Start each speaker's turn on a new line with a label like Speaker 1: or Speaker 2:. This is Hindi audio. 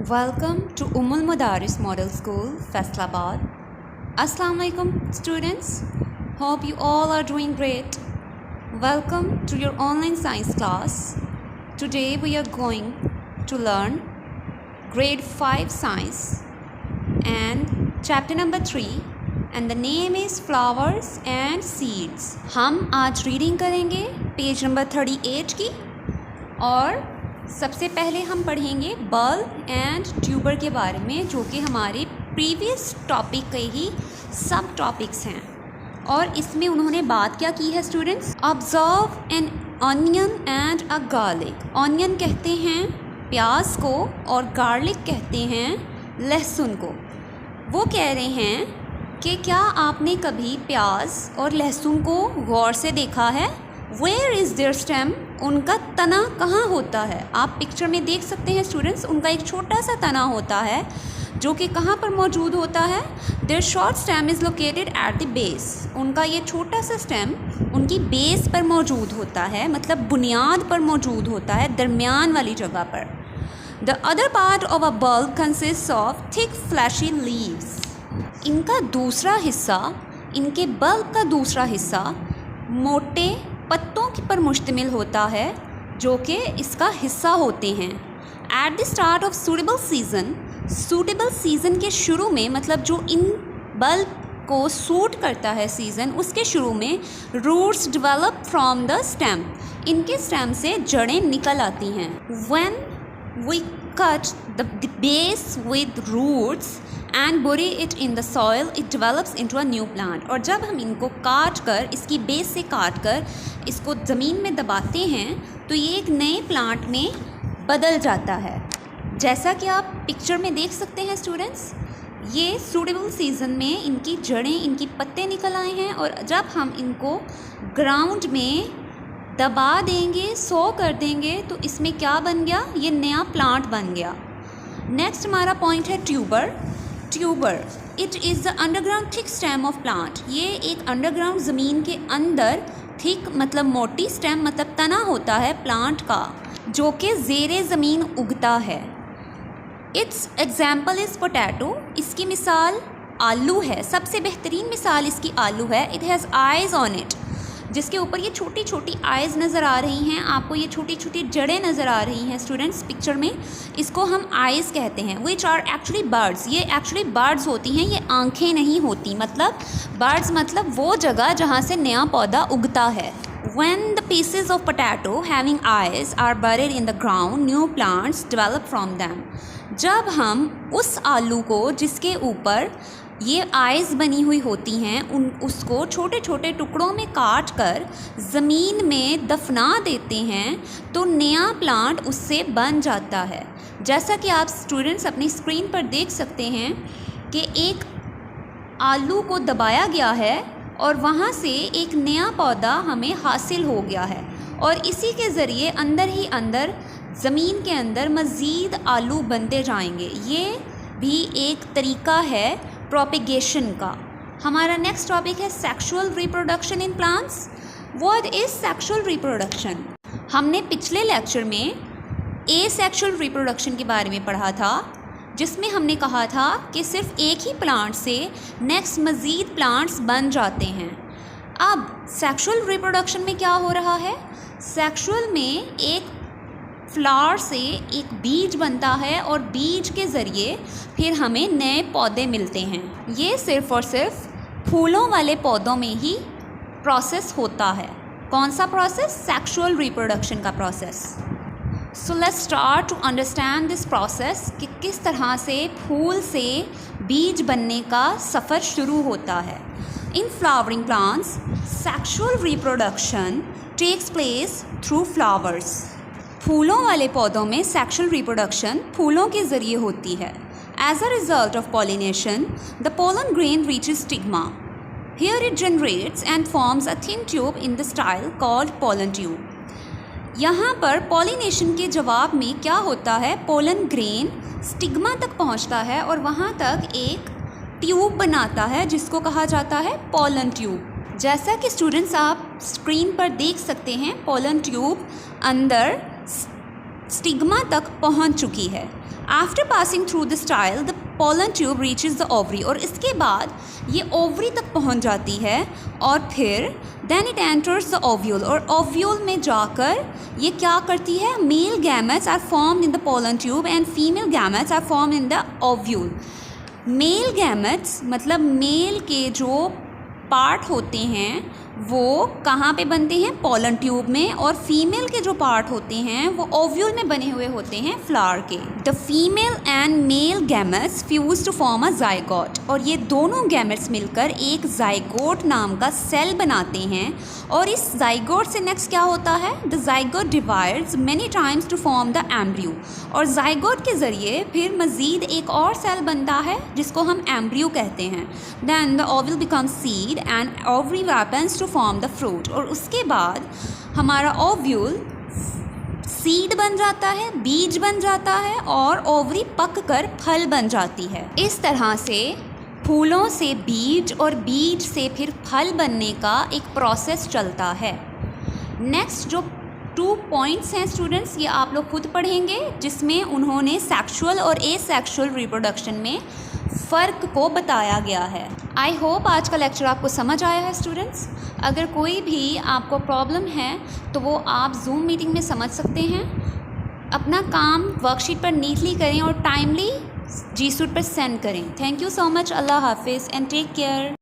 Speaker 1: Welcome to Ummul Madaris Model School, Faisalabad. Assalamu alaikum students. Hope you all are doing great. Welcome to your online science class. Today we are going to learn grade 5 science and chapter number 3 and the name is flowers and seeds. हम आज रीडिंग करेंगे पेज नंबर 38 की और सबसे पहले हम पढ़ेंगे बल्ब एंड ट्यूबर के बारे में, जो कि हमारे प्रीवियस टॉपिक के ही सब टॉपिक्स हैं। और इसमें उन्होंने बात क्या की है students? Observe an onion and a garlic. Onion कहते हैं प्याज को और गार्लिक कहते हैं लहसुन को। वो कह रहे हैं कि क्या आपने कभी प्याज और लहसुन को गौर से देखा है? Where is there stem? उनका तना कहाँ होता है? आप पिक्चर में देख सकते हैं स्टूडेंट्स, उनका एक छोटा सा तना होता है जो कि कहाँ पर मौजूद होता है? Their short stem is located at the base. उनका ये छोटा सा स्टेम उनकी बेस पर मौजूद होता है, मतलब बुनियाद पर मौजूद होता है, दरमियान वाली जगह पर। The other part of a bulb consist of thick fleshy leaves. इनका दूसरा हिस्सा, इनके बल्ब का दूसरा हिस्सा मोटे पत्तों पर मुश्तमिल होता है जो कि इसका हिस्सा होते हैं। At the start of suitable season के शुरू में, मतलब जो इन बल्ब को सूट करता है सीज़न, उसके शुरू में roots develop from the stem. इनके स्टेम से जड़ें निकल आती हैं। When we cut the base with roots and bury it in the soil it develops into a new plant. और जब हम इनको काट कर, इसकी बेस से काट कर इसको ज़मीन में दबाते हैं तो ये एक नए प्लांट में बदल जाता है। जैसा कि आप पिक्चर में देख सकते हैं स्टूडेंट्स, ये सूटेबल सीज़न में इनकी जड़ें, इनकी पत्ते निकल आए हैं और जब हम इनको ग्राउंड में दबा देंगे, सो कर देंगे, तो इसमें क्या बन गया? ये नया प्लांट बन गया। नेक्स्ट हमारा पॉइंट है tuber. Tuber it is the underground thick stem of plant. ये एक अंडरग्राउंड ज़मीन के अंदर थिक मतलब मोटी स्टेम मतलब तना होता है प्लांट का, जो कि ज़ेरे ज़मीन उगता है। It's example is potato. इसकी मिसाल आलू है, सबसे बेहतरीन मिसाल इसकी आलू है। It has eyes on it, जिसके ऊपर ये छोटी छोटी आइज़ नज़र आ रही हैं आपको, ये छोटी छोटी जड़ें नज़र आ रही हैं स्टूडेंट्स पिक्चर में। इसको हम आइज़ कहते हैं। Which are actually buds. ये एक्चुअली बर्ड्स होती हैं, ये आंखें नहीं होती। मतलब बर्ड्स मतलब वो जगह जहाँ से नया पौधा उगता है। When the pieces of potato having eyes are buried in the ground, new plants develop from them. जब हम उस आलू को जिसके ऊपर ये आइज़ बनी हुई होती हैं उसको छोटे छोटे टुकड़ों में काट कर ज़मीन में दफना देते हैं तो नया प्लांट उससे बन जाता है। जैसा कि आप स्टूडेंट्स अपनी स्क्रीन पर देख सकते हैं कि एक आलू को दबाया गया है और वहाँ से एक नया पौधा हमें हासिल हो गया है और इसी के ज़रिए अंदर ही अंदर ज़मीन के अंदर मज़ीद आलू बनते जाएंगे। ये भी एक तरीका है प्रोपिगेशन का। हमारा नेक्स्ट टॉपिक है sexual reproduction in plants. What is sexual reproduction? हमने पिछले लेक्चर में एसेक्सुअल रिप्रोडक्शन के बारे में पढ़ा था, जिसमें हमने कहा था कि सिर्फ एक ही प्लांट से नेक्स्ट मज़ीद प्लांट्स बन जाते हैं। अब सेक्सुअल रिप्रोडक्शन में क्या हो रहा है? सेक्सुअल में एक फ्लावर से एक बीज बनता है और बीज के ज़रिए फिर हमें नए पौधे मिलते हैं। ये सिर्फ़ और सिर्फ फूलों वाले पौधों में ही प्रोसेस होता है। कौन सा प्रोसेस? सेक्सुअल रिप्रोडक्शन का process. So let's start to understand this process कि किस तरह से फूल से बीज बनने का सफ़र शुरू होता है। In flowering plants sexual reproduction takes place through flowers. फूलों वाले पौधों में सेक्सुअल रिप्रोडक्शन फूलों के ज़रिए होती है। As a result of pollination the pollen grain reaches stigma. Here it generates and forms a thin tube in the style called pollen tube. यहाँ पर पॉलिनेशन के जवाब में क्या होता है? पोलन ग्रेन स्टिग्मा तक पहुँचता है और वहाँ तक एक ट्यूब बनाता है जिसको कहा जाता है पोलन ट्यूब। जैसा कि स्टूडेंट्स आप स्क्रीन पर देख सकते हैं, पोलन ट्यूब अंदर स्टिग्मा तक पहुंच चुकी है। After passing through the style the pollen tube reaches the ovary, और इसके बाद ये ओवरी तक पहुंच जाती है और फिर then it enters the ovule, और ओव्यूल में जाकर ये क्या करती है, male gametes are formed in the pollen tube and female gametes are formed in the ovule. Male gametes मतलब मेल के जो पार्ट होते हैं वो कहाँ पे बनते हैं, पोलन ट्यूब में, और फीमेल के जो पार्ट होते हैं वो ओव्यूल में बने हुए होते हैं फ्लावर के। The female and male gametes fuse to form a zygote, और ये दोनों गैमेट्स मिलकर एक जाइगोट नाम का सेल बनाते हैं, और इस जाइगोट से नेक्स्ट क्या होता है, the zygote divides many times to form the embryo, और जाइगोट के ज़रिए फिर मज़ीद एक और सेल बनता है जिसको हम एम्ब्रियो कहते हैं। Then the ovule becomes seed and ovary happens to form the fruit, और उसके बाद हमारा ओव्यूल सीड बन जाता है, बीज बन जाता है, और ओवरी पक कर फल बन जाती है। इस तरह से फूलों से बीज और बीज से फिर फल बनने का एक प्रोसेस चलता है। नेक्स्ट जो 2 पॉइंट्स हैं स्टूडेंट्स, ये आप लोग खुद पढ़ेंगे, जिसमें उन्होंने सेक्सुअल और एसेक्सुअल रिप्रोडक्शन में फ़र्क को बताया गया है। आई होप आज का लेक्चर आपको समझ आया है स्टूडेंट्स। अगर कोई भी आपको प्रॉब्लम है तो वो आप जूम मीटिंग में समझ सकते हैं। अपना काम वर्कशीट पर नीटली करें और टाइमली जीसूट पर सेंड करें। Thank you so much. अल्लाह हाफिज़ एंड टेक केयर।